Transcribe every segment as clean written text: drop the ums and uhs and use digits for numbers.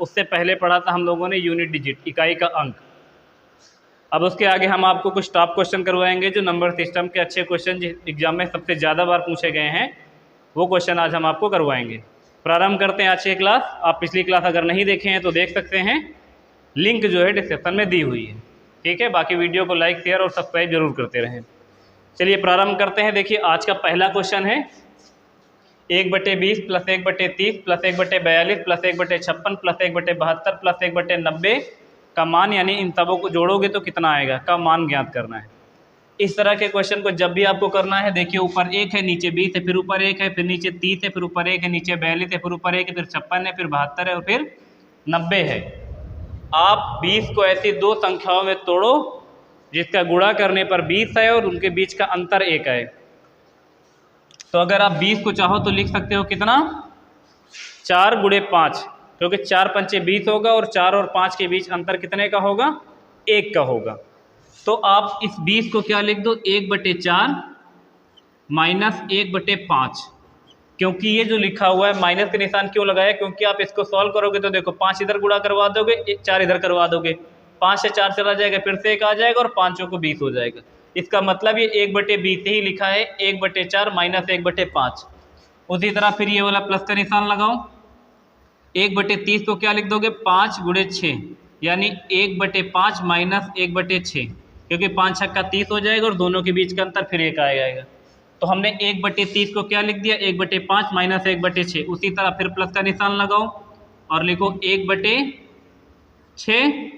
उससे पहले पढ़ा था हम लोगों ने यूनिट डिजिट, इकाई का अंक। अब उसके आगे हम आपको कुछ टॉप क्वेश्चन करवाएंगे जो नंबर सिस्टम के अच्छे क्वेश्चन एग्जाम में सबसे ज़्यादा बार पूछे गए हैं, वो क्वेश्चन आज हम आपको करवाएंगे। प्रारंभ करते हैं आज की क्लास। आप पिछली क्लास अगर नहीं देखे हैं तो देख सकते हैं, लिंक जो है डिस्क्रिप्शन में दी हुई है, ठीक है। बाकी वीडियो को लाइक, शेयर और सब्सक्राइब जरूर करते रहें। चलिए प्रारंभ करते हैं। देखिए आज का पहला क्वेश्चन है 1/20 + 1/30 + 1/42 + 1/56 + 1/72 + 1/90 का मान, यानी इन सबों को जोड़ोगे तो कितना आएगा, का मान ज्ञात करना है। इस तरह के क्वेश्चन को जब भी आपको करना है, देखिए ऊपर 1 है, नीचे 20 है, फिर ऊपर 1 है, फिर नीचे 30 है, फिर ऊपर 1 है, नीचे 42 है, फिर ऊपर 1 है, फिर 56 है, फिर 72 है और फिर 90 है। आप 20 को ऐसी दो संख्याओं में तोड़ो जिसका गुणा करने पर 20 है और उनके बीच का अंतर 1 है। तो अगर आप 20 को चाहो तो लिख सकते हो कितना, 4 × 5, क्योंकि 4 × 5 = 20 होगा और 4 और 5 के बीच अंतर कितने का होगा, 1 का होगा। तो आप इस 20 को क्या लिख दो, 1/4 - 1/5। क्योंकि ये जो लिखा हुआ है माइनस के निशान क्यों लगाया, क्योंकि आप इसको सॉल्व करोगे तो देखो 5 इधर गुणा करवा दोगे, 4 इधर करवा दोगे, 5 से 4 चला जाएगा, फिर से 1 आ जाएगा और 5 को 20 हो जाएगा। इसका मतलब ये 1/20 ही लिखा है, 1/4 - 1/5। उसी तरह फिर ये वाला प्लस का निशान लगाओ, 1/30 को क्या लिख दोगे, 5 × 6, यानी 1/5 - 1/6, क्योंकि 5 × 6 = 30 हो जाएगा और दोनों के बीच का अंतर फिर 1 आएगा। तो हमने 1/30 को क्या लिख दिया, 1/5 - 1/6। उसी तरह फिर प्लस का निशान लगाओ और लिखो 1/6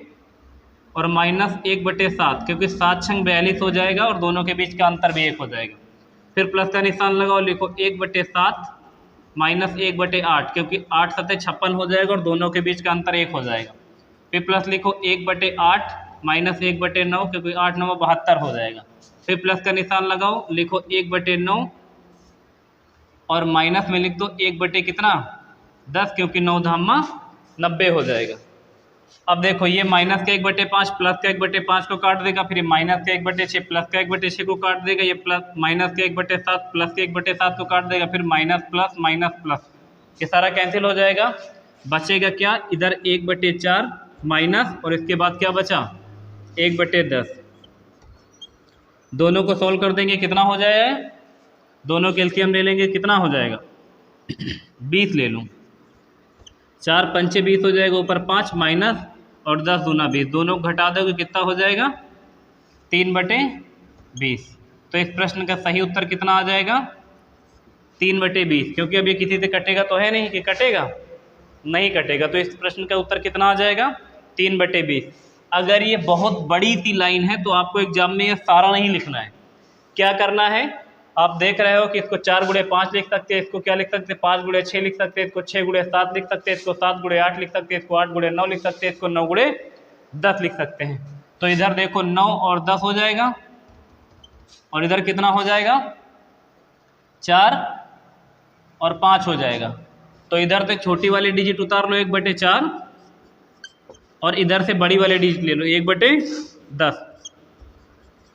और -1/7, क्योंकि 7 × 6 = 42 हो जाएगा और दोनों के बीच का अंतर भी 1 हो जाएगा। फिर प्लस का निशान लगाओ, लिखो 1/7 - 1/8, क्योंकि 8 × 7 = 56 हो जाएगा और दोनों के बीच का अंतर 1 हो जाएगा। फिर प्लस लिखो 1/8 - 1/9, क्योंकि 8 × 9 = 72 हो जाएगा। फिर प्लस का निशान लगाओ, लिखो 1/9 और माइनस में लिख दो 1/10, क्योंकि 9 × 10 = 90 हो जाएगा। अब देखो ये माइनस का 1/5 प्लस का 1/5 को काट देगा, फिर माइनस का 1/6 प्लस का 1/6 को काट देगा, ये प्लस माइनस का 1/7 प्लस के 1/7 को काट देगा, फिर माइनस प्लस माइनस प्लस, ये सारा कैंसिल हो जाएगा। बचेगा क्या, इधर 1/4 माइनस और इसके बाद क्या बचा, 1/10। दोनों को सोल्व कर देंगे, कितना हो जाएगा, दोनों के एलसीएम ले लेंगे, कितना हो जाएगा 20 ले लूँ, 4 × 5 = 20 हो जाएगा, ऊपर 5 माइनस और 10 दूना 20, दोनों को घटा दोगे कितना हो जाएगा, 3/20। तो इस प्रश्न का सही उत्तर कितना आ जाएगा, 3/20, क्योंकि अब ये किसी से कटेगा तो है नहीं कि कटेगा, नहीं कटेगा। तो इस प्रश्न का उत्तर कितना आ जाएगा, 3/20। अगर ये बहुत बड़ी सी लाइन है तो आपको एग्जाम में ये सारा नहीं लिखना है। क्या करना है, आप देख रहे हो कि इसको 4 × 5 लिख सकते हैं, इसको क्या लिख सकते हैं, 5 × 6 लिख सकते हैं, इसको 6 × 7 लिख सकते हैं, इसको 7 × 8 लिख सकते हैं, इसको 8 × 9 लिख सकते हैं, इसको 9 × 10 लिख सकते हैं। तो इधर देखो 9 और 10 हो जाएगा और इधर कितना हो जाएगा, 4 और 5 हो जाएगा। तो इधर से छोटी वाली डिजिट उतार लो 1/4 और इधर से बड़ी वाली डिजिट ले लो 1/10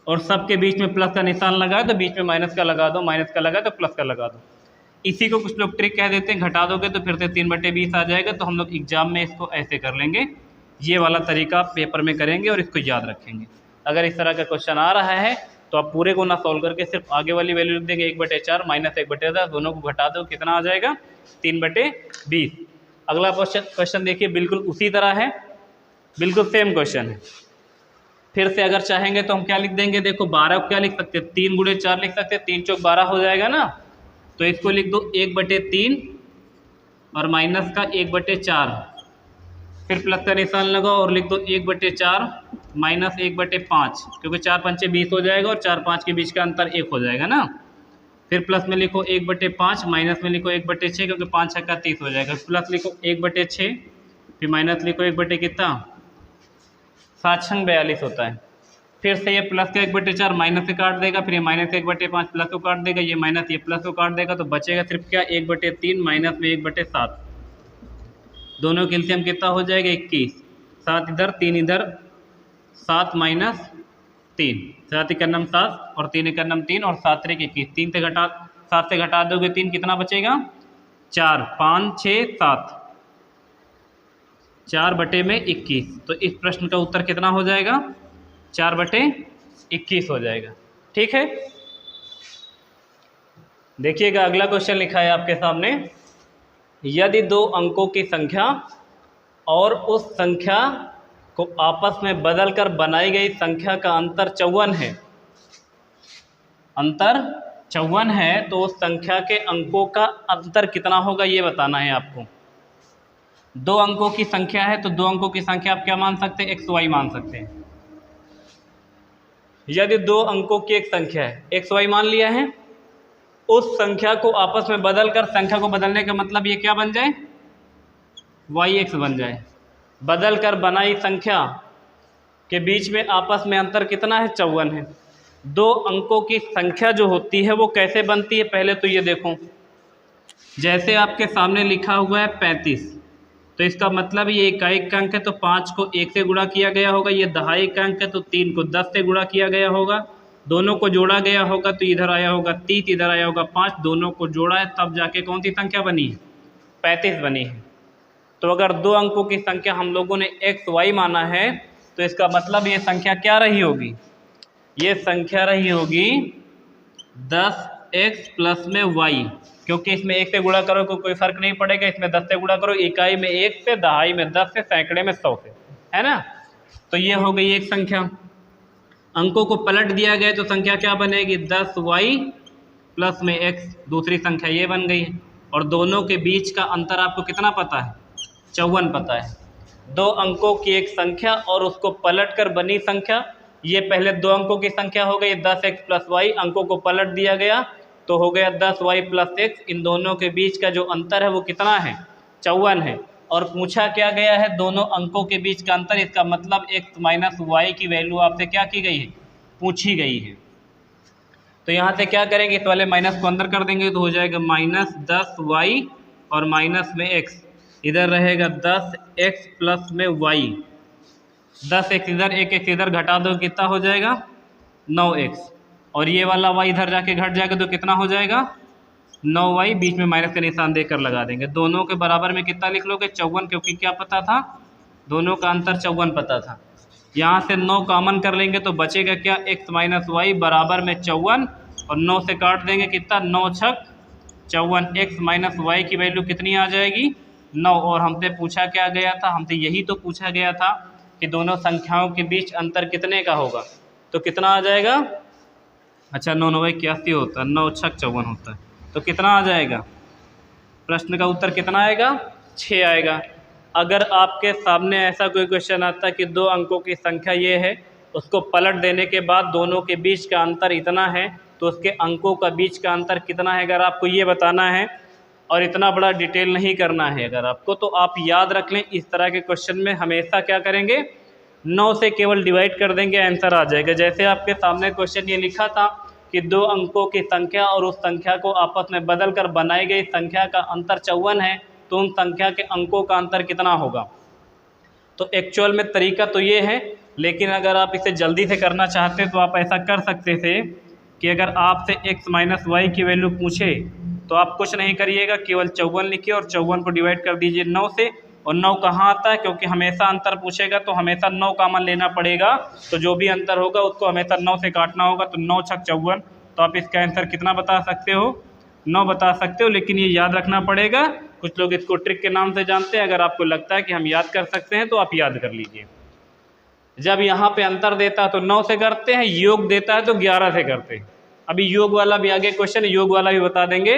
और सबके बीच में प्लस का निशान लगाए तो बीच में माइनस का लगा दो, माइनस का लगाए तो प्लस का लगा दो। इसी को कुछ लोग ट्रिक कह देते हैं, घटा दोगे तो फिर से 3/20 आ जाएगा। तो हम लोग एग्जाम में इसको ऐसे कर लेंगे, ये वाला तरीका पेपर में करेंगे और इसको याद रखेंगे। अगर इस तरह का क्वेश्चन आ रहा है तो आप पूरे को ना सॉल्व करके सिर्फ आगे वाली वैल्यू लिख देंगे, 1/4 माइनस 1/10, दोनों को घटा दो, कितना आ जाएगा, 3/20। अगला क्वेश्चन देखिए, बिल्कुल उसी तरह है, बिल्कुल सेम क्वेश्चन है। फिर से अगर चाहेंगे तो हम क्या लिख देंगे, देखो 12 को क्या लिख सकते हैं, 3 × 4 लिख सकते हैं, 3 × 4 = 12 हो जाएगा ना। तो इसको लिख दो 1/3 और माइनस का 1/4, फिर प्लस का निशान लगाओ और लिख दो 1/4 माइनस 1/5, क्योंकि 4 × 5 = 20 हो जाएगा और 4 और 5 के बीच का अंतर 1 हो जाएगा ना। फिर प्लस में लिखो 1/5, माइनस में लिखो 1/6, क्योंकि 5 × 6 = 30 हो जाएगा, प्लस लिखो 1/6, फिर माइनस लिखो 1/ कितना, 7 × 6 = 42 होता है। फिर से ये प्लस का 1/4 माइनस से काट देगा, फिर ये माइनस 1/5 प्लस को काट देगा, ये माइनस ये प्लस को काट देगा, तो बचेगा सिर्फ क्या, 1/3 माइनस में 1/7। दोनों के एलसीएम कितना हो जाएगा, 21, 7 इधर 3 इधर, 7 माइनस 3, 7 × 9 = 7 और 3 × 9 = 3 और 7 × 21, 3 से घटा 7 से घटा दोगे 3, कितना बचेगा, 4, 5, 6, 7। 4/21। तो इस प्रश्न का उत्तर कितना हो जाएगा? 4/21 हो जाएगा। ठीक है, देखिएगा अगला क्वेश्चन लिखा है आपके सामने। यदि 2 अंकों की संख्या और उस संख्या को आपस में बदलकर बनाई गई संख्या का अंतर 54 है, अंतर 54 है, तो उस संख्या के अंकों का अंतर कितना होगा ये बताना है आपको। 2 अंकों की संख्या है तो 2 अंकों की संख्या आप क्या मान सकते हैं? XY मान सकते हैं। यदि 2 अंकों की एक संख्या है, XY मान लिया है, उस संख्या को आपस में बदलकर, संख्या को बदलने का मतलब ये क्या बन जाए? YX बन जाए। बदलकर बनाई संख्या के बीच में आपस में अंतर कितना है? 54 है। 2 अंकों की संख्या जो होती है वो कैसे बनती है? पहले तो ये देखो, जैसे आपके सामने लिखा हुआ है 35, तो इसका मतलब ये इकाई का अंक है तो 5 को 1 से गुणा किया गया होगा। ये दहाई का अंक है तो 3 को 10 से गुणा किया गया होगा। दोनों को जोड़ा गया होगा तो इधर आया होगा 30, इधर आया होगा 5, दोनों को जोड़ा है तब जाके कौन सी संख्या बनी है? 35 बनी है। तो अगर 2 अंकों की संख्या हम लोगों ने XY माना है तो इसका मतलब ये संख्या क्या रही होगी? ये संख्या रही होगी 10x प्लस में y, क्योंकि इसमें 1 से गुणा करो कोई फर्क नहीं पड़ेगा, इसमें 10 से गुणा करो, इकाई में 1 से, दहाई में 10 से, सैकड़े में 100 से, है ना। तो ये हो गई एक संख्या। अंकों को पलट दिया गया तो संख्या क्या बनेगी? 10y प्लस में x, दूसरी संख्या ये बन गई है। और दोनों के बीच का अंतर आपको कितना पता है? 54 पता है। 2 अंकों की एक संख्या और उसको पलट कर बनी संख्या, ये पहले 2 अंकों की संख्या हो गई 10x प्लस y, अंकों को पलट दिया गया तो हो गया 10y प्लस x। इन दोनों के बीच का जो अंतर है वो कितना है? 54 है। और पूछा क्या गया है? दोनों अंकों के बीच का अंतर, इसका मतलब x माइनस वाई की वैल्यू आपसे क्या की गई है? पूछी गई है। तो यहाँ से क्या करेंगे? इस वाले माइनस को अंदर कर देंगे तो हो जाएगा माइनस 10y और माइनस में x, इधर रहेगा 10x प्लस में y। 10x इधर, 1x इधर घटा दो, कितना हो जाएगा? 9x। और ये वाला y इधर जाके घट जाएगा तो कितना हो जाएगा? 9y, बीच में माइनस का निशान देकर लगा देंगे। दोनों के बराबर में कितना लिख लोगे? 54, क्योंकि क्या पता था? दोनों का अंतर 54 पता था। यहाँ से 9 कॉमन कर लेंगे तो बचेगा क्या? x माइनस वाई बराबर में 54, और 9 से काट देंगे कितना? 9 छक 54। x माइनस वाई की वैल्यू कितनी आ जाएगी? 9। और हमसे पूछा क्या गया था? हमसे यही तो पूछा गया था कि दोनों संख्याओं के बीच अंतर कितने का होगा। तो कितना आ जाएगा? अच्छा, 9 9 81 होता है, 9 छक 54 होता है, तो कितना आ जाएगा? प्रश्न का उत्तर कितना आएगा? 6 आएगा। अगर आपके सामने ऐसा कोई क्वेश्चन आता है कि 2 अंकों की संख्या ये है, उसको पलट देने के बाद दोनों के बीच का अंतर इतना है, तो उसके अंकों का बीच का अंतर कितना है, अगर आपको ये बताना है और इतना बड़ा डिटेल नहीं करना है अगर आपको, तो आप याद रख लें, इस तरह के क्वेश्चन में हमेशा क्या करेंगे? 9 से केवल डिवाइड कर देंगे, आंसर आ जाएगा। जैसे आपके सामने क्वेश्चन ये लिखा था कि 2 अंकों की संख्या और उस संख्या को आपस में बदलकर बनाई गई संख्या का अंतर 54 है, तो उन संख्या के अंकों का अंतर कितना होगा। तो एक्चुअल में तरीका तो ये है, लेकिन अगर आप इसे जल्दी से करना चाहते तो आप ऐसा कर सकते थे कि अगर आपसे x माइनस वाई की वैल्यू पूछे तो आप कुछ नहीं करिएगा, केवल 54 लिखिए और 54 को डिवाइड कर दीजिए 9 से। और 9 कहाँ आता है? क्योंकि हमेशा अंतर पूछेगा तो हमेशा 9 कॉमन लेना पड़ेगा, तो जो भी अंतर होगा उसको हमेशा 9 से काटना होगा। तो 9 छक 54, तो आप इसका आंसर कितना बता सकते हो? 9 बता सकते हो। लेकिन ये याद रखना पड़ेगा, कुछ लोग इसको ट्रिक के नाम से जानते हैं। अगर आपको लगता है कि हम याद कर सकते हैं तो आप याद कर लीजिए। जब यहाँ पे अंतर देता है तो 9 से करते हैं, योग देता है तो 11 से करते हैं। अभी योग वाला भी आगे क्वेश्चन, योग वाला भी बता देंगे,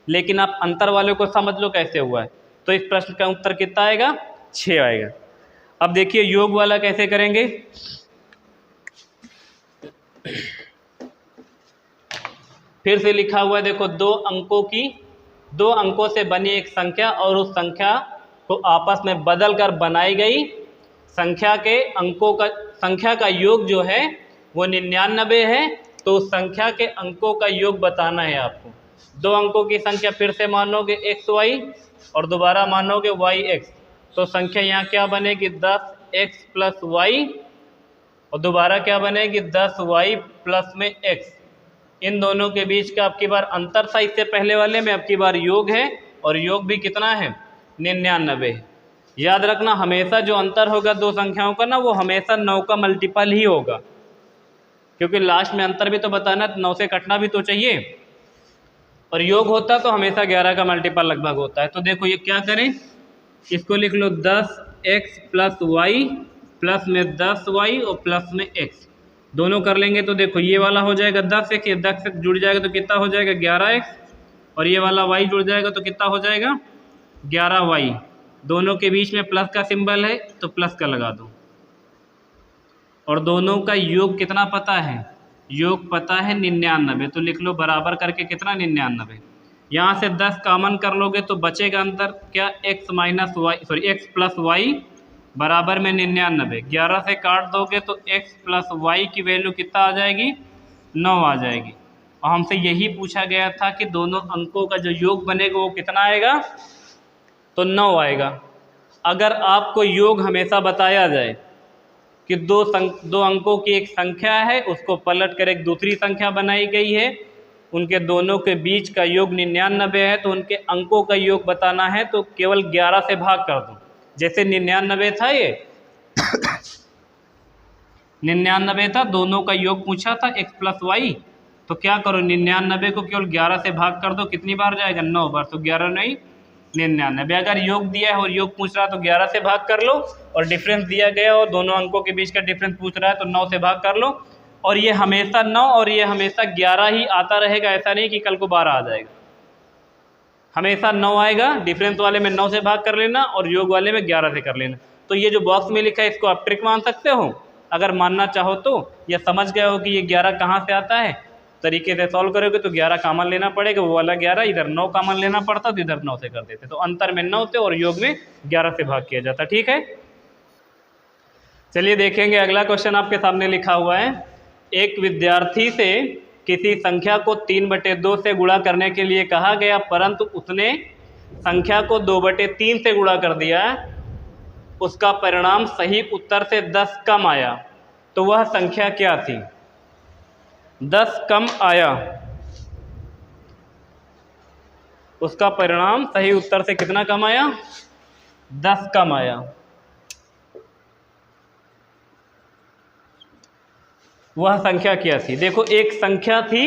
लेकिन आप अंतर वाले को समझ लो कैसे हुआ है। तो इस प्रश्न का उत्तर कितना आएगा? 6 आएगा। अब देखिए योग वाला कैसे करेंगे। फिर से लिखा हुआ है, देखो 2 अंकों से बनी एक संख्या और उस संख्या को आपस में बदलकर बनाई गई संख्या का योग जो है वो 99 है। तो उस संख्या के अंकों का योग बताना है आपको। 2 अंकों की संख्या फिर से मानोगे xy और दोबारा मानोगे yx, तो संख्या यहाँ क्या बनेगी? 10x प्लस वाई, और दोबारा क्या बनेगी? 10y प्लस में x। इन दोनों के बीच का अब की बार अंतर था इससे पहले वाले में, अब की बार योग है, और योग भी कितना है? 99 है। याद रखना हमेशा जो अंतर होगा दो संख्याओं का ना, वो हमेशा 9 का मल्टीपल ही होगा, क्योंकि लास्ट में अंतर भी तो बताना, 9 से कटना भी तो चाहिए। और योग होता तो हमेशा 11 का मल्टीपल लगभग होता है। तो देखो ये क्या करें, इसको लिख लो 10x प्लस वाई प्लस में 10y और प्लस में x, दोनों कर लेंगे तो देखो ये वाला हो जाएगा 10x, ये 10 जुड़ जाएगा तो कितना हो जाएगा 11x, और ये वाला y जुड़ जाएगा तो कितना हो जाएगा 11y। दोनों के बीच में प्लस का सिंबल है तो प्लस का लगा दो। और दोनों का योग कितना पता है, योग पता है 99, तो लिख लो बराबर करके कितना 99। यहाँ से 10 कॉमन कर लोगे तो बचेगा अंतर क्या, x प्लस वाई बराबर में 99। 11 से काट दोगे तो x प्लस वाई की वैल्यू कितना आ जाएगी, 9 आ जाएगी। और हमसे यही पूछा गया था कि दोनों अंकों का जो योग बनेगा वो कितना आएगा, तो 9 आएगा। अगर आपको योग हमेशा बताया जाए कि दो अंकों की एक संख्या है, उसको पलट कर एक दूसरी संख्या बनाई गई है, उनके दोनों के बीच का योग 99 है, तो उनके अंकों का योग बताना है तो केवल 11 से भाग कर दो। जैसे 99 था, ये 99 था, दोनों का योग पूछा था x प्लस वाई, तो क्या करो 99 को केवल 11 से भाग कर दो, कितनी बार जाएगा 9 बार, तो 11 नहीं 99। अगर योग दिया है और योग पूछ रहा है तो 11 से भाग कर लो, और डिफरेंस दिया गया और दोनों अंकों के बीच का डिफरेंस पूछ रहा है तो 9 से भाग कर लो। और ये हमेशा 9 और ये हमेशा 11 ही आता रहेगा, ऐसा नहीं कि कल को 12 आ जाएगा, हमेशा 9 आएगा। डिफरेंस वाले में 9 से भाग कर लेना और योग वाले में 11 से कर लेना। तो ये जो बॉक्स में लिखा है इसको आप ट्रिक मान सकते हो अगर मानना चाहो तो, या समझ गए हो कि ये 11 कहाँ से आता है, तरीके से सॉल्व करोगे तो 11 कॉमन लेना पड़ेगा, वो वाला 11, इधर 9 कॉमन लेना पड़ता तो इधर 9 से कर देते, तो अंतर में 9 से और योग में 11 से भाग किया जाता। ठीक है, चलिए देखेंगे अगला क्वेश्चन आपके सामने लिखा हुआ है। एक विद्यार्थी से किसी संख्या को 3/2 से गुणा करने के लिए कहा गया, परंतु उसने संख्या को 2/3 से गुणा कर दिया, उसका परिणाम सही उत्तर से 10 कम आया, तो वह संख्या क्या थी। 10 कम आया, उसका परिणाम सही उत्तर से कितना कम आया, 10 कम आया। वह संख्या क्या थी। देखो एक संख्या थी,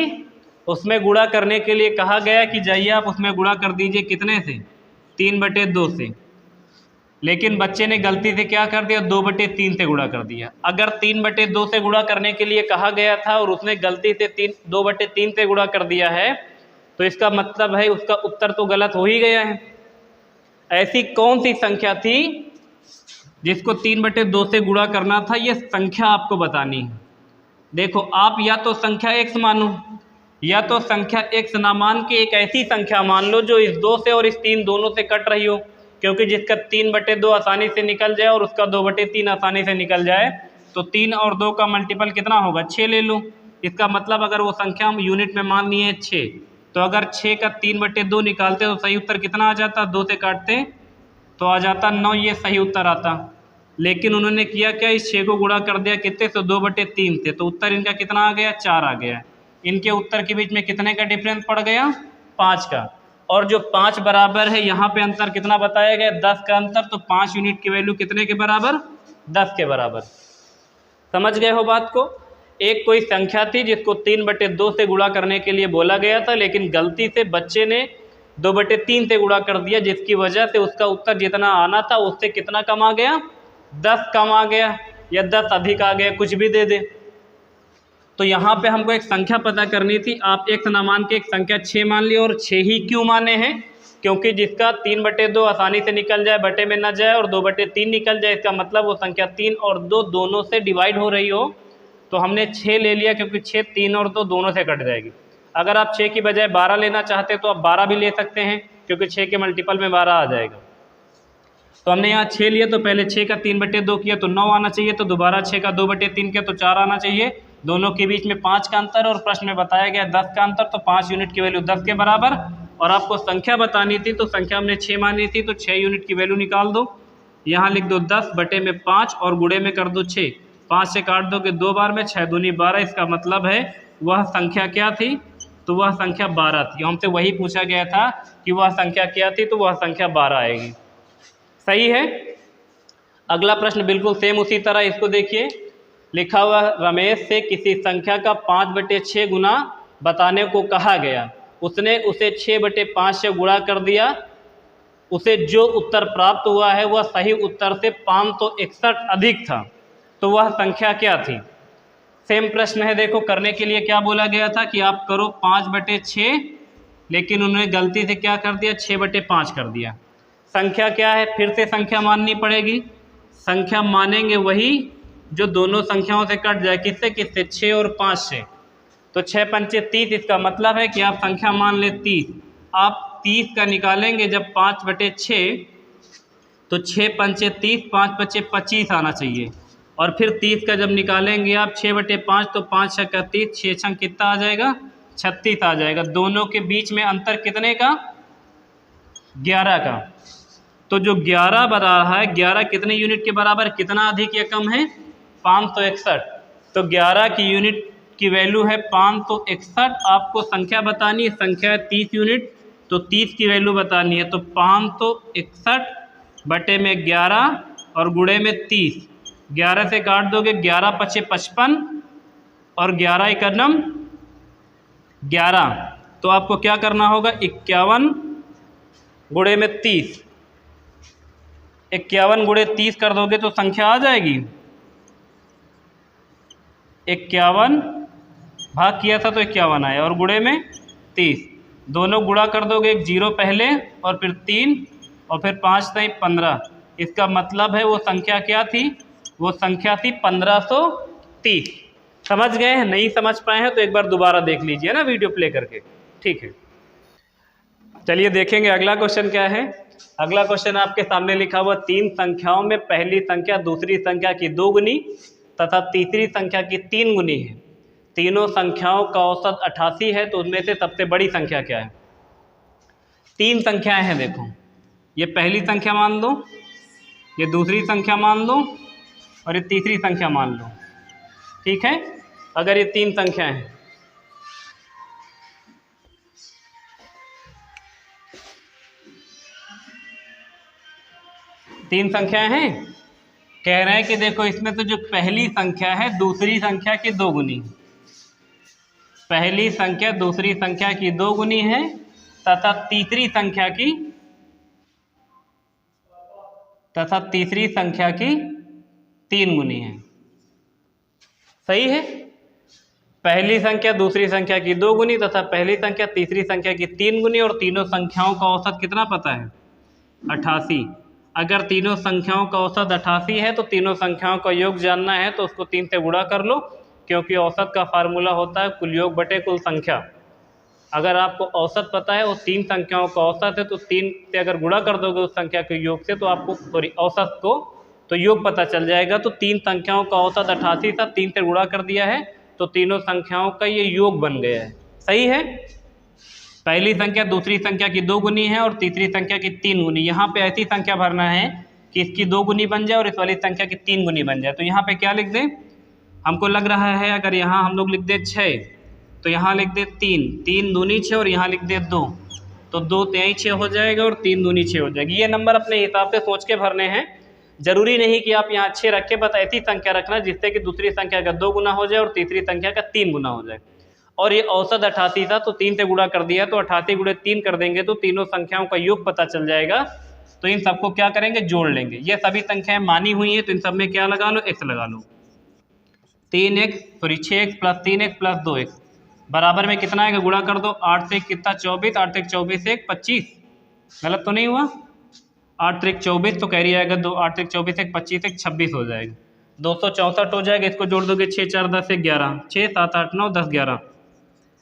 उसमें गुणा करने के लिए कहा गया कि जाइए आप उसमें गुणा कर दीजिए कितने से, 3/2 से, लेकिन बच्चे ने गलती से क्या कर दिया, 2/3 से गुणा कर दिया। अगर 3/2 से गुणा करने के लिए कहा गया था और उसने गलती से 2/3 से गुणा कर दिया है, तो इसका मतलब है उसका उत्तर तो गलत हो ही गया है। ऐसी कौन सी संख्या थी जिसको 3/2 से गुणा करना था, ये संख्या आपको बतानी है। देखो आप या तो संख्या x मानो, या तो संख्या x ना मान के एक ऐसी संख्या मान लो जो इस 2 से और इस 3 दोनों से कट रही हो, क्योंकि जिसका 3/2 आसानी से निकल जाए और उसका 2/3 आसानी से निकल जाए, तो 3 और 2 का मल्टीपल कितना होगा, 6 ले लो। इसका मतलब अगर वो संख्या हम यूनिट में मान लिए 6, तो अगर 6 का 3/2 निकालते तो सही उत्तर कितना आ जाता, 2 से काटते तो आ जाता 9, ये सही उत्तर आता। लेकिन उन्होंने किया क्या, इस 6 को गुणा कर दिया कितने से, 2/3 से, तो उत्तर इनका कितना आ गया, 4 आ गया। इनके उत्तर के बीच में कितने का डिफरेंस पड़ गया, 5 का। और जो 5 बराबर है, यहाँ पे अंतर कितना बताया गया, 10 का अंतर, तो 5 यूनिट की वैल्यू कितने के बराबर, 10 के बराबर। समझ गए हो बात को। एक कोई संख्या थी जिसको 3/2 से गुणा करने के लिए बोला गया था, लेकिन गलती से बच्चे ने 2/3 से गुणा कर दिया, जिसकी वजह से उसका उत्तर जितना आना था उससे कितना कम आ गया, 10 कम आ गया, या 10 अधिक आ गया, कुछ भी दे दे। तो यहाँ पे हमको एक संख्या पता करनी थी। आप x ना मान के एक संख्या 6 मान ली, और 6 ही क्यों माने हैं, क्योंकि जिसका 3/2 आसानी से निकल जाए, बटे में न जाए, और 2/3 निकल जाए, इसका मतलब वो संख्या 3 और 2 दोनों से डिवाइड हो रही हो, तो हमने 6 ले लिया, क्योंकि 6 3 और 2 दोनों से कट जाएगी। अगर आप 6 की बजाय 12 लेना चाहते तो आप 12 भी ले सकते हैं, क्योंकि 6 के मल्टीपल में 12 आ जाएगा। तो हमने यहाँ 6 लिया, तो पहले 6 का 3/2 किया तो 9 आना चाहिए, तो दोबारा 6 का 2/3 किया तो 4 आना चाहिए। दोनों के बीच में 5 का अंतर, और प्रश्न में बताया गया 10 का अंतर, तो 5 यूनिट की वैल्यू 10 के बराबर। और आपको संख्या बतानी थी, तो संख्या हमने 6 मानी थी, तो 6 यूनिट की वैल्यू निकाल दो। यहाँ लिख दो 10/5 और गुणे में कर दो 6, 5 से काट दोगे 2 बार में, 6 दूनी 12। इसका मतलब है वह संख्या क्या थी, तो वह संख्या 12 थी। हमसे वही पूछा गया था कि वह संख्या क्या थी, तो वह संख्या 12 आएगी। सही है। अगला प्रश्न बिल्कुल सेम उसी तरह, इसको देखिए। लिखा हुआ रमेश से किसी संख्या का 5/6 गुना बताने को कहा गया, उसने उसे 6/5 से गुणा कर दिया, उसे जो उत्तर प्राप्त हुआ है वह सही उत्तर से 561 अधिक था, तो वह संख्या क्या थी। सेम प्रश्न है, देखो करने के लिए क्या बोला गया था कि आप करो 5/6, लेकिन उन्होंने गलती से क्या कर दिया, 6/5 कर दिया। संख्या क्या है, फिर से संख्या माननी पड़ेगी। संख्या मानेंगे वही जो दोनों संख्याओं से कट जाए, किससे किससे, 6 और 5 से। तो 6 पंचे 30, इसका मतलब है कि आप संख्या मान ले 30। आप 30 का निकालेंगे जब 5/6, तो 6 पंचे 30, 5 पंचे 25 आना चाहिए। और फिर 30 का जब निकालेंगे आप 6/5, तो 5 छक्का 30, 6 छंग कितना आ जाएगा, 36 आ जाएगा। दोनों के बीच में अंतर कितने का, 11 का। तो जो 11 बना रहा है, 11 कितने यूनिट के बराबर, कितना अधिक या कम है, 561। तो 11 की यूनिट की वैल्यू है 561। आपको संख्या बतानी है, संख्या है 30 यूनिट, तो 30 की वैल्यू बतानी है। तो 561 बटे में 11 और गुणे में 30, 11 से काट दोगे, 11 पचे 55 और 11 एकम 11। तो आपको क्या करना होगा, 51 गुणे में 30, 51 गुणे 30 कर दोगे तो संख्या आ जाएगी। 51 भाग किया था तो 51 आया, और गुणे में 30, दोनों गुणा कर दोगे, एक 0 पहले और फिर 3 और फिर 5 नहीं 15। इसका मतलब है वो संख्या क्या थी, वो संख्या थी 1530। समझ गए हैं, नहीं समझ पाए हैं तो एक बार दोबारा देख लीजिए ना वीडियो प्ले करके, ठीक है। चलिए देखेंगे अगला क्वेश्चन क्या है। अगला क्वेश्चन आपके सामने लिखा हुआ, 3 संख्याओं में पहली संख्या दूसरी संख्या की 2 गुनी तथा तीसरी संख्या की 3 गुनी है। तीनों संख्याओं का औसत 88 है, तो उनमें से सबसे बड़ी संख्या क्या है। 3 संख्याएं हैं, देखो ये पहली संख्या मान लो, ये दूसरी संख्या मान लो और ये तीसरी संख्या मान लो, ठीक है। अगर ये 3 संख्याएं हैं, तीन संख्याएं हैं, कह रहे हैं कि देखो इसमें तो जो पहली संख्या है दूसरी संख्या की 2 गुनी, पहली संख्या दूसरी संख्या की 2 गुनी है तथा तीसरी संख्या की 3 गुनी है। सही है, पहली संख्या दूसरी संख्या की 2 गुनी तथा पहली संख्या तीसरी संख्या की 3 गुनी, और तीनों संख्याओं का औसत कितना पता है, 88। अगर तीनों संख्याओं का औसत 88 है तो तीनों संख्याओं का योग जानना है, तो उसको 3 से गुणा कर लो, क्योंकि औसत का फार्मूला होता है कुल योग बटे कुल संख्या। अगर आपको औसत पता है वो 3 संख्याओं का औसत है, तो 3 से अगर गुणा कर दोगे उस संख्या के योग से, तो आपको औसत को तो योग पता चल जाएगा। तो 3 संख्याओं का औसत 88 था, 3 से गुणा कर दिया है, तो तीनों संख्याओं का ये योग बन गया है। सही है, पहली संख्या दूसरी संख्या की 2 गुनी है और तीसरी संख्या की 3 गुनी। यहाँ पे ऐसी संख्या भरना है कि इसकी 2 गुनी बन जाए और इस वाली संख्या की 3 गुनी बन जाए। तो यहाँ पे क्या लिख दें, हमको लग रहा है अगर यहाँ हम लोग लिख दे 6, तो यहाँ लिख दे 3, 3 दूनी 6 और यहाँ लिख दे 2, तो 2 तिहाई 6 हो जाएगा और 3 दूनी 6 हो जाएगी। ये नंबर अपने हिसाब से सोच के भरने हैं, जरूरी नहीं कि आप यहाँ 6 रखें, बस ऐसी संख्या रखना जिससे कि दूसरी संख्या का 2 गुना हो जाए और तीसरी संख्या का 3 गुना हो जाए। और ये औसत 88 था, तो 3 से गुणा कर दिया, तो 88 गुणे 3 कर देंगे तो तीनों संख्याओं का योग पता चल जाएगा। तो इन सबको क्या करेंगे, जोड़ लेंगे। ये सभी संख्याएं मानी हुई हैं, तो इन सब में क्या लगा लो, x लगा लो। 6x plus 3x plus 2x बराबर में कितना आएगा, गुणा कर दो। 8 से कितना 24, 8 से 24 से 25, गलत तो नहीं हुआ, 8 से 24 तो कैरी आएगा 2, 8 से 24 से 25 से 26 हो जाएगा, 264 हो जाएगा। इसको जोड़ दोगे, 6 4 10 से 11, 6 7 8 9 10 11,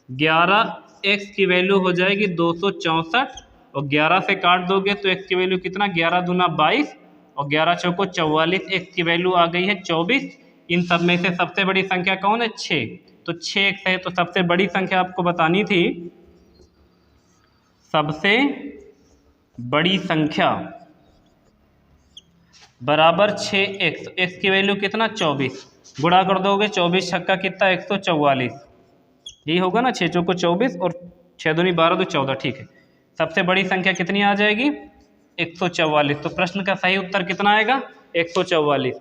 11x की वैल्यू हो जाएगी 264, और 11 से काट दोगे तो x की वैल्यू कितना, 11 दूना 22 और 11 चौको 44, x की वैल्यू आ गई है 24। इन सब में से सबसे बड़ी संख्या कौन है, 6, तो 6x है। तो सबसे बड़ी संख्या आपको बतानी थी, सबसे बड़ी संख्या बराबर 6x, x की वैल्यू कितना 24, गुणा कर दोगे 24 छक्का कितना 144, यही होगा ना, 6 चौको 24 और 6 दूनी 12 तो 14, ठीक है। सबसे बड़ी संख्या कितनी आ जाएगी, 144। तो प्रश्न का सही उत्तर कितना आएगा, 144।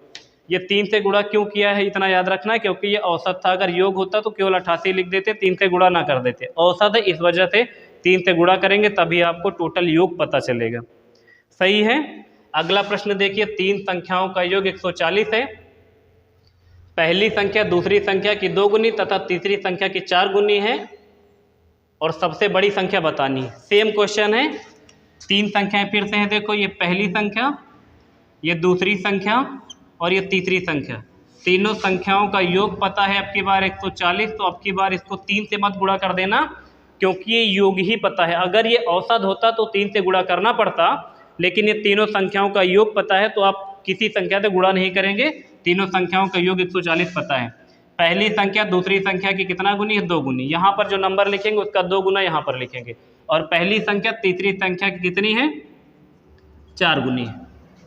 ये 3 से गुणा क्यों किया है इतना याद रखना है, क्योंकि ये औसत था। अगर योग होता तो केवल 88 लिख देते, 3 से गुणा ना कर देते। औसत है इस वजह से 3 से गुणा करेंगे तभी आपको टोटल योग पता चलेगा। सही है। अगला प्रश्न देखिए, 3 संख्याओं का योग 140 है। पहली संख्या दूसरी संख्या की 2 गुनी तथा तीसरी संख्या की 4 गुनी है और सबसे बड़ी संख्या बतानी है। सेम क्वेश्चन है, 3 संख्याएं फिर से हैं। देखो, ये पहली संख्या, ये दूसरी संख्या और ये तीसरी संख्या। तीनों संख्याओं का योग पता है अब की बार 140, तो अब की बार इसको 3 से मत गुणा कर देना, क्योंकि ये योग ही पता है। अगर ये औसत होता तो 3 से गुणा करना पड़ता, लेकिन ये तीनों संख्याओं का योग पता है तो आप किसी संख्या से गुणा नहीं करेंगे। तीनों संख्याओं का योग 140 पता है। पहली संख्या दूसरी संख्या की कितना गुनी है? 2 गुनी। यहाँ पर जो नंबर लिखेंगे उसका 2 गुना यहाँ पर लिखेंगे। और पहली संख्या तीसरी संख्या की कितनी है? 4 गुनी है।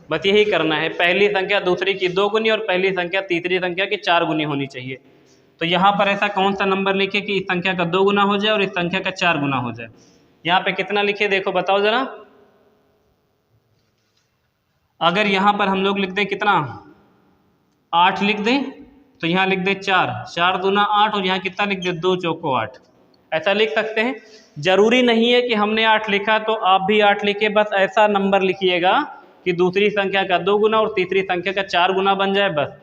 बस यही करना है, पहली संख्या दूसरी की 2 गुनी और पहली संख्या तीसरी संख्या की 4 गुनी होनी चाहिए। तो यहाँ पर ऐसा कौन सा नंबर लिखे कि इस संख्या का 2 गुना हो जाए और इस संख्या का 4 गुना हो जाए? यहाँ पे कितना लिखे देखो, बताओ जरा। अगर यहाँ पर हम लोग लिख दें कितना, 8 लिख दें, तो यहाँ लिख दें 4, 4 दूना 8 और यहाँ कितना लिख दें, 2 चौको 8। ऐसा लिख सकते हैं। जरूरी नहीं है कि हमने 8 लिखा तो आप भी 8 लिखे, बस ऐसा नंबर लिखिएगा कि दूसरी संख्या का 2 गुना और तीसरी संख्या का 4 गुना बन जाए बस।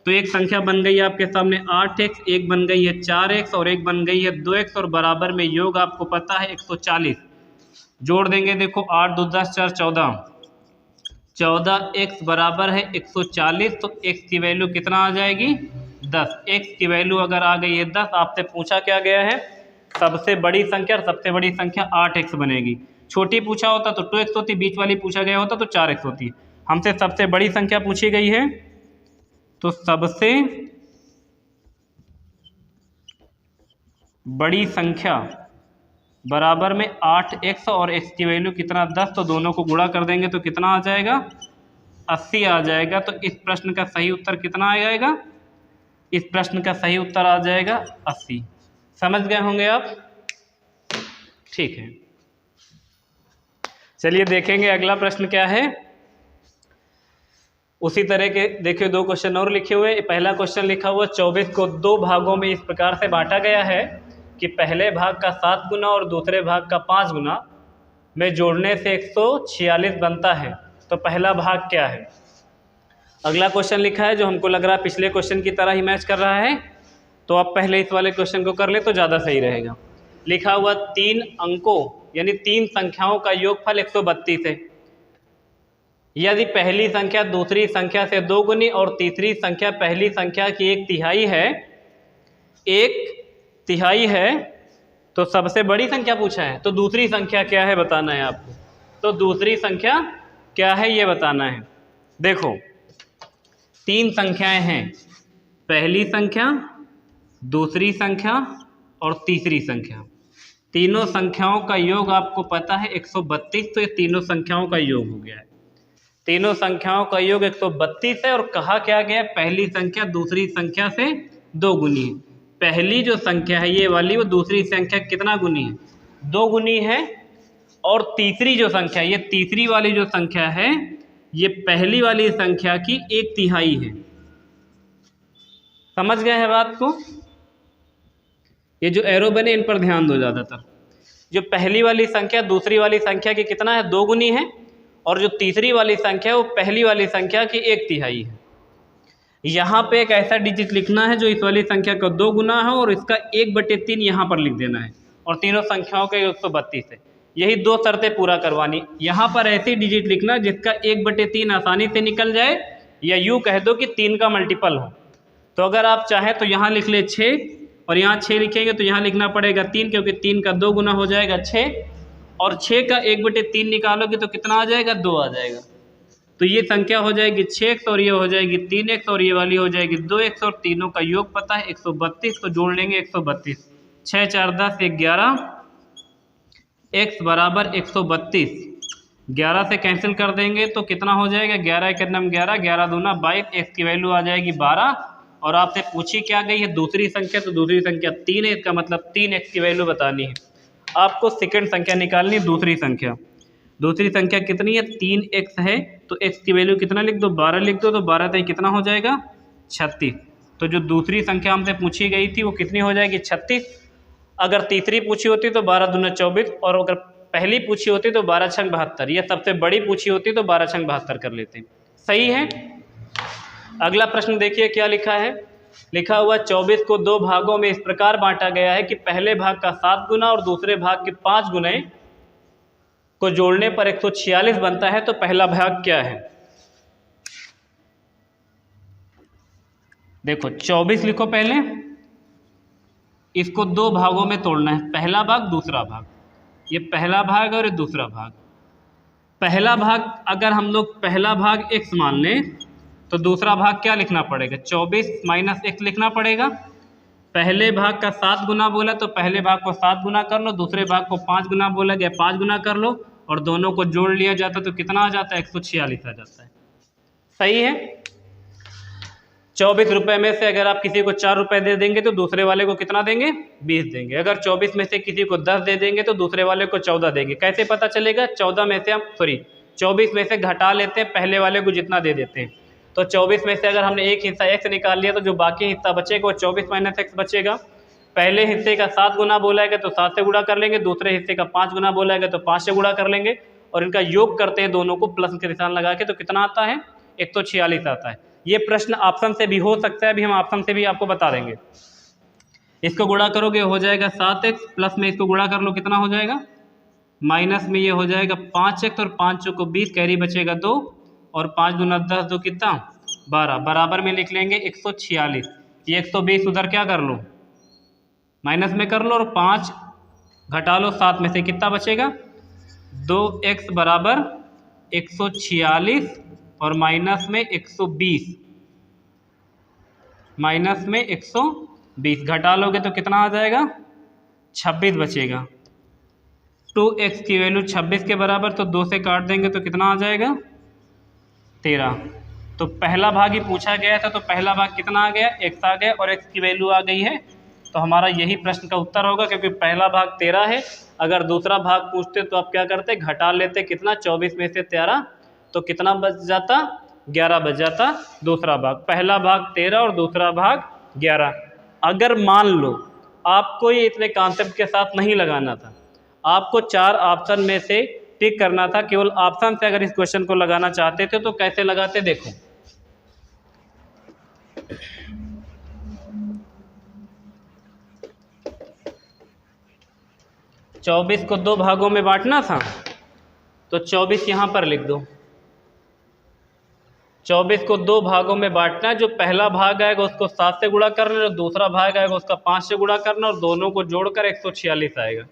तो एक संख्या बन गई आपके सामने 8x, एक बन गई है 4x और एक बन गई है 2x और बराबर में योग आपको पता है 140। जोड़ देंगे, देखो 8 2 10 4 14, 14x बराबर है 140। तो x की वैल्यू कितना आ जाएगी? 10। x की वैल्यू अगर आ गई है 10, आपसे पूछा क्या गया है? सबसे बड़ी संख्या, और सबसे बड़ी संख्या 8x बनेगी। छोटी पूछा होता तो 2x होती, बीच वाली पूछा गया होता तो 4x होती। हमसे सबसे बड़ी संख्या पूछी गई है, तो सबसे बड़ी संख्या बराबर में 8x और x की वैल्यू कितना? 10। तो दोनों को गुणा कर देंगे तो कितना आ जाएगा? 80 आ जाएगा। तो इस प्रश्न का सही उत्तर कितना आ जाएगा? इस प्रश्न का सही उत्तर आ जाएगा 80। समझ गए होंगे आप? ठीक है, चलिए देखेंगे अगला प्रश्न क्या है। उसी तरह के देखिए 2 क्वेश्चन और लिखे हुए। पहला क्वेश्चन लिखा हुआ 24 को 2 भागों में इस प्रकार से बांटा गया है कि पहले भाग का 7 गुना और दूसरे भाग का 5 गुना में जोड़ने से 146 बनता है। तो पहला भाग क्या है? अगला क्वेश्चन लिखा है जो हमको लग रहा है पिछले क्वेश्चन की तरह ही मैच कर रहा है, तो आप पहले इस वाले क्वेश्चन को कर ले तो ज़्यादा सही रहेगा। लिखा हुआ 3 अंकों यानी 3 संख्याओं का योगफल 132 है। यदि पहली संख्या दूसरी संख्या से 2 गुनी और तीसरी संख्या पहली संख्या की 1/3 है, 1/3 है, तो सबसे बड़ी संख्या पूछा है। तो दूसरी संख्या क्या है बताना है आपको। तो दूसरी संख्या क्या है ये बताना है। देखो 3 संख्याएं हैं, पहली संख्या, दूसरी संख्या और तीसरी संख्या। तीनों संख्याओं का योग आपको पता है 132। तो ये तीनों संख्याओं का योग हो गया है। तीनों संख्याओं का योग 132 है और कहा क्या गया? पहली संख्या दूसरी संख्या से 2 गुनी है। पहली जो संख्या है ये वाली, वो दूसरी संख्या कितना गुनी है? 2 गुनी है। और तीसरी जो संख्या, ये तीसरी वाली जो संख्या है, ये पहली वाली संख्या की 1/3 है। समझ गए हैं बात को? ये जो एरो बने इन पर ध्यान दो ज़्यादातर। जो पहली वाली संख्या दूसरी वाली संख्या की कितना है? 2 गुनी है। और जो तीसरी वाली संख्या वो पहली वाली संख्या की 1/3 है। यहाँ पे एक ऐसा डिजिट लिखना है जो इस वाली संख्या का 2 गुना है और इसका 1/3 यहाँ पर लिख देना है। और तीनों संख्याओं का 132 है। यही 2 शर्तें पूरा करवानी। यहाँ पर ऐसी डिजिट लिखना जिसका 1/3 आसानी से निकल जाए, या यूँ कह दो कि 3 का मल्टीपल हो। तो अगर आप चाहें तो यहाँ लिख ले 6 और यहाँ 6 लिखेंगे तो यहाँ लिखना पड़ेगा 3, क्योंकि 3 का 2 गुना हो जाएगा 6। और 6 का 1/3 निकालोगे तो कितना आ जाएगा? 2 आ जाएगा। तो ये संख्या हो जाएगी 6x और ये हो जाएगी 3x और ये वाली हो जाएगी 2x और तीनों का योग पता है 132। तो जोड़ लेंगे 132। 6 4 10 11, x बराबर 132। 11 से कैंसिल कर देंगे तो कितना हो जाएगा? 11 1 11, 11 दूना 22, x की वैल्यू आ जाएगी 12। और आपसे पूछी क्या गई है? दूसरी संख्या। तो दूसरी संख्या 3 है, इसका मतलब 3x की वैल्यू बतानी है। आपको सेकंड संख्या निकालनी, दूसरी संख्या। दूसरी संख्या कितनी है, 3x है, तो x की वैल्यू कितना लिख दो, 12 लिख दो, तो 12 तक कितना हो जाएगा, 36। तो जो दूसरी संख्या हमसे पूछी गई थी वो कितनी हो जाएगी, 36। अगर तीसरी पूछी होती तो 12 दूना 24, और अगर पहली पूछी होती तो 12 छंग 72, या सबसे बड़ी पूछी होती तो 12 छंग 72 कर लेते। सही है। अगला प्रश्न देखिए क्या लिखा है। लिखा हुआ 24 को 2 भागों में इस प्रकार बांटा गया है कि पहले भाग का 7 गुना और दूसरे भाग के 5 गुने को जोड़ने पर 146 बनता है, तो पहला भाग क्या है। देखो 24 लिखो, पहले इसको 2 भागों में तोड़ना है, पहला भाग दूसरा भाग, ये पहला भाग और ये दूसरा भाग। पहला भाग अगर हम लोग पहला भाग x मान लें तो दूसरा भाग क्या लिखना पड़ेगा, 24 माइनस x लिखना पड़ेगा। पहले भाग का 7 गुना बोला तो पहले भाग को 7 गुना कर लो, दूसरे भाग को 5 गुना बोला गया 5 गुना कर लो, और दोनों को जोड़ लिया जाता तो कितना आ जाता है, 146 आ जाता है। सही है। 24 रुपये में से अगर आप किसी को 4 रुपये दे देंगे तो दूसरे वाले को कितना देंगे, 20 देंगे। अगर 24 में से किसी को 10 दे देंगे तो दूसरे वाले को 14 देंगे। कैसे पता चलेगा, 14 में से हम 24 में से घटा लेते हैं, पहले वाले को जितना दे देते हैं। तो 24 में से अगर हमने एक हिस्सा x निकाल लिया तो जो बाकी हिस्सा बचेगा वो 24 माइनस x बचेगा। पहले हिस्से का 7 गुना बोला है तो 7 से गुणा कर लेंगे, दूसरे हिस्से का 5 गुना बोला है तो 5 से गुणा कर लेंगे, और इनका योग करते हैं दोनों को प्लस के निशान लगा के, तो कितना आता है, 146 आता है। ये प्रश्न ऑप्शन से भी हो सकता है, अभी हम ऑप्शन से भी आपको बता देंगे। इसको गुणा करोगे हो जाएगा 7x, प्लस में इसको गुणा कर लो कितना हो जाएगा, माइनस में ये हो जाएगा 5x, और 5 को 20, कैरी बचेगा 2, और 5 दूना 10, 2 कितना 12, बराबर में लिख लेंगे 146। ये 120 उधर क्या कर लो, माइनस में कर लो, और 5 घटा लो 7 में से कितना बचेगा, 2x बराबर 146, और माइनस में 120, माइनस में 120 घटा लोगे तो कितना आ जाएगा, 26 बचेगा। 2x की वैल्यू 26 के बराबर, तो 2 से काट देंगे तो कितना आ जाएगा, 13। तो पहला भाग ही पूछा गया था, तो पहला भाग कितना आ गया, x आ गया, और x की वैल्यू आ गई है, तो हमारा यही प्रश्न का उत्तर होगा, क्योंकि पहला भाग 13 है। अगर दूसरा भाग पूछते तो आप क्या करते, घटा लेते, कितना 24 में से 13, तो कितना बच जाता, 11 बच जाता दूसरा भाग। पहला भाग 13 और दूसरा भाग 11। अगर मान लो आपको ये इतने कॉन्सेप्ट के साथ नहीं लगाना था, आपको 4 ऑप्शन में से टिक करना था, केवल ऑप्शन से अगर इस क्वेश्चन को लगाना चाहते थे तो कैसे लगाते, देखो 24 को 2 भागों में बांटना था, तो 24 यहाँ पर लिख दो। 24 को 2 भागों में बांटना है, जो पहला भाग आएगा उसको 7 से गुणा करना, और दूसरा भाग आएगा उसका 5 से गुणा करना, और दोनों को जोड़कर 146 आएगा।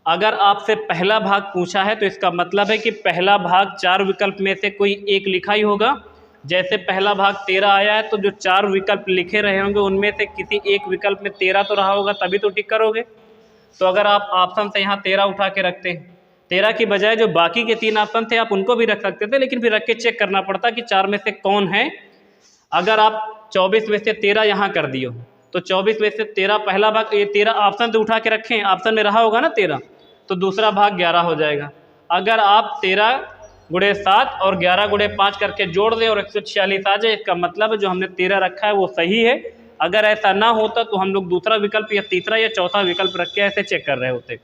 अगर आपसे पहला भाग पूछा है तो इसका मतलब है कि पहला भाग 4 विकल्प में से कोई एक लिखा ही होगा। जैसे पहला भाग 13 आया है, तो जो 4 विकल्प लिखे रहे होंगे उनमें से किसी एक विकल्प में 13 तो रहा होगा, तभी तो टिक करोगे। तो अगर आप ऑप्शन से यहाँ 13 उठा के रखते हैं, 13 की बजाय जो बाकी के 3 ऑप्शन थे आप उनको भी रख सकते थे, लेकिन फिर रख के चेक करना पड़ता कि 4 में से कौन है। अगर आप 24 में से 13 यहाँ कर दियो, तो 24 में से 13 पहला भाग, ये 13 ऑप्शन से उठा के रखें, ऑप्शन में रहा होगा ना 13, तो दूसरा भाग 11 हो जाएगा। अगर आप 13 गुणे 7 और 11 गुणे 5 करके जोड़ दें और 146 आ जाए, इसका मतलब जो हमने 13 रखा है वो सही है। अगर ऐसा ना होता तो हम लोग दूसरा विकल्प या तीसरा या चौथा विकल्प रख के ऐसे चेक कर रहे होते।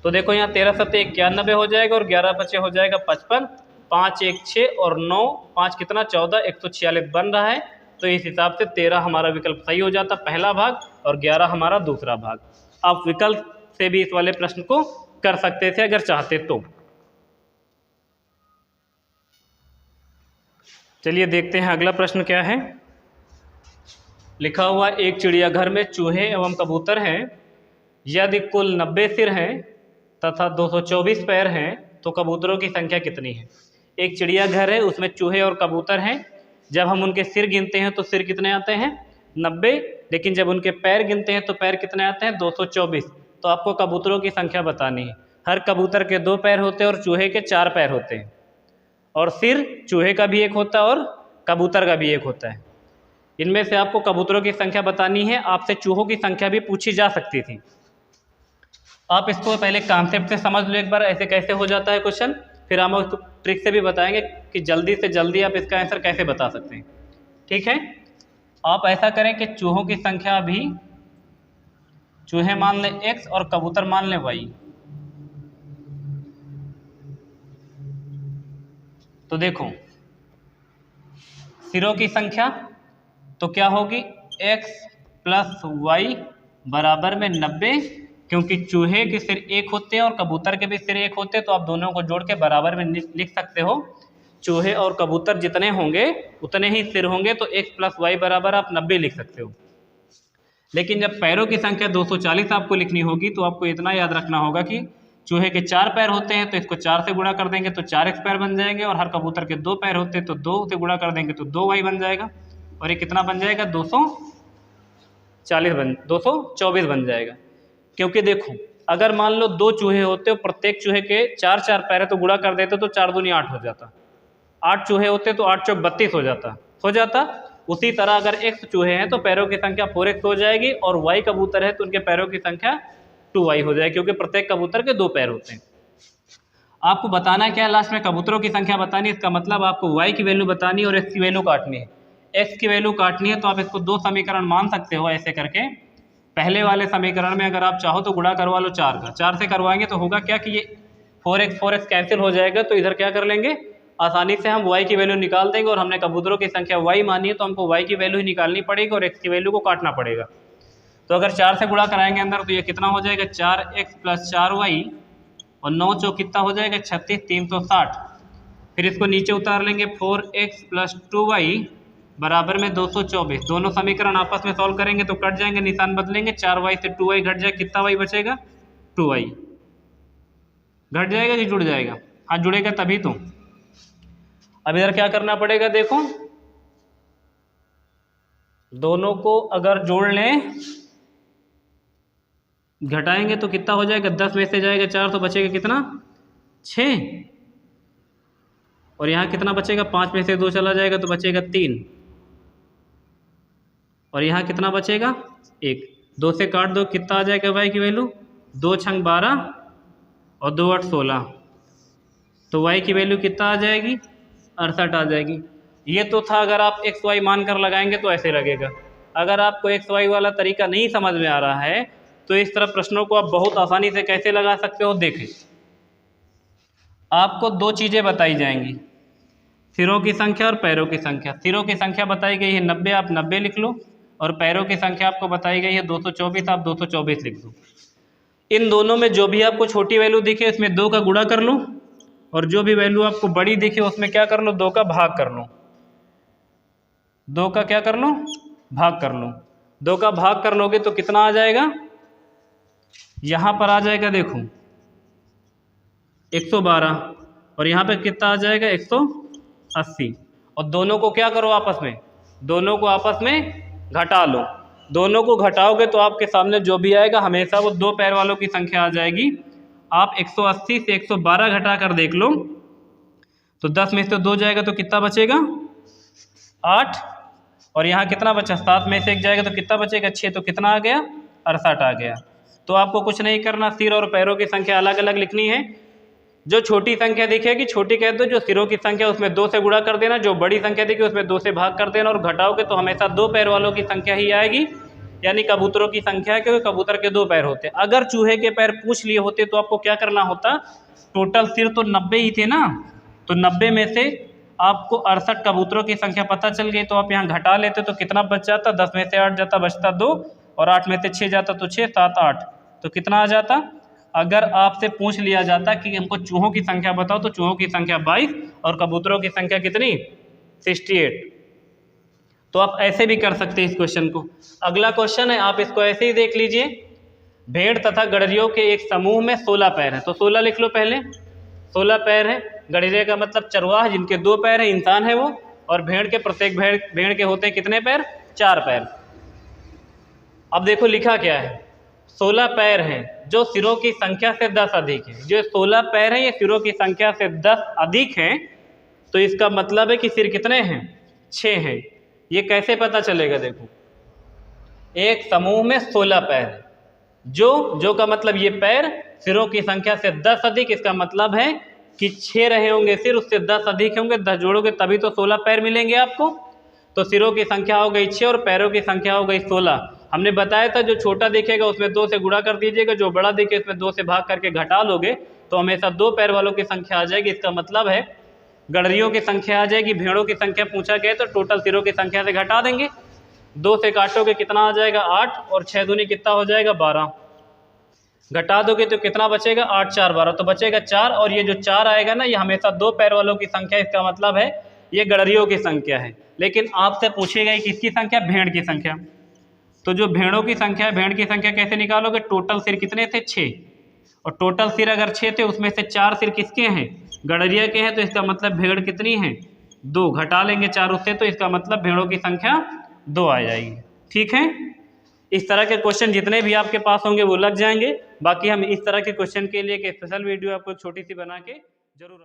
तो देखो यहाँ 13 सत्ते 91 हो जाएगा, और 11 बचे हो जाएगा 55, 5 1 6 और 9 5 कितना 14, 146 बन रहा है। तो इस हिसाब से 13 हमारा विकल्प सही हो जाता पहला भाग, और 11 हमारा दूसरा भाग। आप विकल्प से भी इस वाले प्रश्न को कर सकते थे अगर चाहते तो। चलिए देखते हैं अगला प्रश्न क्या है। लिखा हुआ एक चिड़ियाघर में चूहे एवं कबूतर हैं। यदि कुल 90 सिर हैं तथा 224 पैर हैं तो कबूतरों की संख्या कितनी है। एक चिड़ियाघर है, उसमें चूहे और कबूतर हैं। जब हम उनके सिर गिनते हैं तो सिर कितने आते हैं 90, लेकिन जब उनके पैर गिनते हैं तो पैर कितने आते हैं 224। तो आपको कबूतरों की संख्या बतानी है। हर कबूतर के 2 पैर होते हैं और चूहे के 4 पैर होते हैं, और सिर चूहे का भी एक होता है और कबूतर का भी एक होता है। इनमें से आपको कबूतरों की संख्या बतानी है। आपसे चूहों की संख्या भी पूछी जा सकती थी। आप इसको पहले कॉन्सेप्ट से समझ लो एक बार ऐसे कैसे हो जाता है क्वेश्चन, फिर हम उसको ट्रिक से भी बताएंगे कि जल्दी से जल्दी आप इसका आंसर कैसे बता सकते हैं। ठीक है, आप ऐसा करें कि चूहों की संख्या भी, चूहे मान लें x और कबूतर मान लें y। तो देखो सिरों की संख्या तो क्या होगी, x प्लस वाई बराबर में 90, क्योंकि चूहे के सिर एक होते हैं और कबूतर के भी सिर एक होते हैं, तो आप दोनों को जोड़ के बराबर में लिख सकते हो। चूहे और कबूतर जितने होंगे उतने ही सिर होंगे, तो x प्लस वाई बराबर आप 90 लिख सकते हो। लेकिन जब पैरों की संख्या 240 आपको लिखनी होगी, तो आपको इतना याद रखना होगा कि चूहे के 4 पैर होते हैं, तो इसको 4 से गुणा कर देंगे तो 4x पैर बन जाएंगे, और हर कबूतर के 2 पैर होते हैं तो 2 से गुणा कर देंगे तो 2y बन जाएगा, और ये कितना बन जाएगा, 224 बन जाएगा। क्योंकि देखो अगर मान लो 2 चूहे होते, प्रत्येक चूहे के 4 पैर है, तो गुणा कर देते तो 4 दूनी 8 हो जाता। 8 चूहे होते तो 8 चौक 32 हो जाता। उसी तरह अगर x चूहे हैं तो पैरों की संख्या 4x हो जाएगी, और y कबूतर है तो उनके पैरों की संख्या 2y हो जाएगी, क्योंकि प्रत्येक कबूतर के 2 पैर होते हैं। आपको बताना क्या है, लास्ट में कबूतरों की संख्या बतानी है। इसका मतलब आपको y की वैल्यू बतानी है और x की वैल्यू काटनी है। x की वैल्यू काटनी है तो आप इसको 2 समीकरण मान सकते हो ऐसे करके। पहले वाले समीकरण में अगर आप चाहो तो गुणा करवा लो 4 का, 4 से करवाएंगे तो होगा क्या कि ये 4x कैंसिल हो जाएगा, तो इधर क्या कर लेंगे, आसानी से हम y की वैल्यू निकाल देंगे। और हमने कबूतरों की संख्या y मानी है तो हमको y की वैल्यू ही निकालनी पड़ेगी और x की वैल्यू को काटना पड़ेगा। तो अगर 4 से गुणा कराएंगे अंदर तो ये कितना हो जाएगा, 4x प्लस 4y, और 9 चौक कितना हो जाएगा, 36, 360। फिर इसको नीचे उतार लेंगे, 4x प्लस 2y बराबर में 224। दोनों समीकरण आपस में सॉल्व करेंगे तो कट जाएंगे, निशान बदलेंगे, 4y से 2y घट जाए, कितना y बचेगा, 2y। घट जाएगा कि जुड़ जाएगा, हाँ जुड़ेगा तभी तो। अब इधर क्या करना पड़ेगा, देखो दोनों को अगर जोड़ लें, घटाएंगे तो कितना हो जाएगा, 10 में से जाएगा 4 तो बचेगा कितना, 6, और यहाँ कितना बचेगा, 5 में से 2 चला जाएगा तो बचेगा 3, और यहाँ कितना बचेगा, 1। 2 से काट दो, कितना आ जाएगा y की वैल्यू, 2 छंग 12 और 2 8 16, तो y की वैल्यू कितना आ जाएगी, 68 आ जाएगी। ये तो था अगर आप x y मान कर लगाएंगे तो ऐसे लगेगा। अगर आपको x y वाला तरीका नहीं समझ में आ रहा है तो इस तरह प्रश्नों को आप बहुत आसानी से कैसे लगा सकते हो, देखें आपको 2 चीज़ें बताई जाएंगी, सिरों की संख्या और पैरों की संख्या। सिरों की संख्या बताई गई है 90, आप 90 लिख लो, और पैरों की संख्या आपको बताई गई है 224, आप 224 लिख दो। इन दोनों में जो भी आपको छोटी वैल्यू दिखे उसमें 2 का गुणा कर लो, और जो भी वैल्यू आपको बड़ी दिखे उसमें क्या कर लो, 2 का भाग कर लो। 2 का क्या कर लो, भाग कर लो। 2 का भाग कर लोगे तो कितना आ जाएगा, यहाँ पर आ जाएगा देखो 112, और यहाँ पे कितना आ जाएगा 180। और दोनों को क्या करो, आपस में दोनों को आपस में घटा लो। दोनों को घटाओगे तो आपके सामने जो भी आएगा हमेशा वो 2 पैर वालों की संख्या आ जाएगी। आप 180 से 112 घटा कर देख लो, तो 10 में से 2 जाएगा तो कितना बचेगा, 8, और यहाँ कितना बचा, 7 में से 1 जाएगा तो कितना बचेगा, 6, तो कितना आ गया, 68 आ गया। तो आपको कुछ नहीं करना, सिर और पैरों की संख्या अलग अलग लिखनी है। जो छोटी संख्या दिखेगी छोटी कह दो, जो सिरों की संख्या उसमें 2 से गुणा कर देना, जो बड़ी संख्या दिखेगी उसमें 2 से भाग कर देना, और घटाओगे तो हमेशा 2 पैर वालों की संख्या ही आएगी, यानी कबूतरों की संख्या है, क्योंकि कबूतर के 2 पैर होते हैं। अगर चूहे के पैर पूछ लिए होते तो आपको क्या करना होता, टोटल सिर तो 90 ही थे ना, तो 90 में से आपको 68 कबूतरों की संख्या पता चल गई, तो आप यहाँ घटा लेते तो कितना बच जाता, 10 में से 8 जाता, बचता 2, और 8 में से 6 जाता तो 6, 7, 8, तो कितना आ जाता। अगर आपसे पूछ लिया जाता कि हमको चूहों की संख्या बताओ, तो चूहों की संख्या 22 और कबूतरों की संख्या कितनी, 68। तो आप ऐसे भी कर सकते हैं इस क्वेश्चन को। अगला क्वेश्चन है, आप इसको ऐसे ही देख लीजिए। भेड़ तथा गडरियों के एक समूह में 16 पैर हैं, तो 16 लिख लो पहले। 16 पैर है, गडरिया का मतलब चरवाह जिनके 2 पैर हैं, इंसान है वो, और भेड़ के प्रत्येक भेड़ के होते हैं कितने पैर, 4 पैर। अब देखो लिखा क्या है, 16 पैर हैं जो सिरों की संख्या से 10 अधिक है। जो 16 पैर हैं ये सिरों की संख्या से 10 अधिक हैं, तो इसका मतलब है कि सिर कितने हैं, 6 हैं। ये कैसे पता चलेगा, देखो एक समूह में 16 पैर है, जो का मतलब ये पैर, सिरों की संख्या से 10 अधिक, इसका मतलब है कि 6 रहे होंगे सिर, उससे 10 अधिक होंगे, 10 जोड़ोगे तभी तो 16 पैर मिलेंगे आपको। तो सिरों की संख्या हो गई 6 और पैरों की संख्या हो गई 16। हमने बताया था जो छोटा दिखेगा उसमें 2 से गुणा कर दीजिएगा, जो बड़ा दिखे उसमें 2 से भाग करके घटा लोगे तो हमेशा 2 पैर वालों की संख्या आ जाएगी। इसका मतलब है गड़रियों की संख्या आ जाएगी, भेड़ों की संख्या पूछा गया तो टोटल सिरों की संख्या से घटा देंगे। 2 से काटोगे कितना आ जाएगा 8, और 6 दूनी कितना हो जाएगा 12, घटा दोगे तो कितना बचेगा 8 4 12, तो बचेगा 4। और ये जो 4 आएगा ना, ये हमेशा 2 पैर वालों की संख्या, इसका मतलब है ये गड़रियों की संख्या है। लेकिन आपसे पूछेगा किसकी संख्या, भेड़ की संख्या। तो जो भेड़ों की संख्या है, भेड़ की संख्या कैसे निकालोगे, टोटल सिर कितने थे 6, और टोटल सिर अगर 6 थे उसमें से 4 सिर किसके हैं, गड़रिया के हैं, तो इसका मतलब भेड़ कितनी है 2, घटा लेंगे 4 उससे, तो इसका मतलब भेड़ों की संख्या 2 आ जाएगी। ठीक है, इस तरह के क्वेश्चन जितने भी आपके पास होंगे वो लग जाएंगे। बाकी हम इस तरह के क्वेश्चन के लिए एक स्पेशल वीडियो आपको छोटी सी बना के जरूर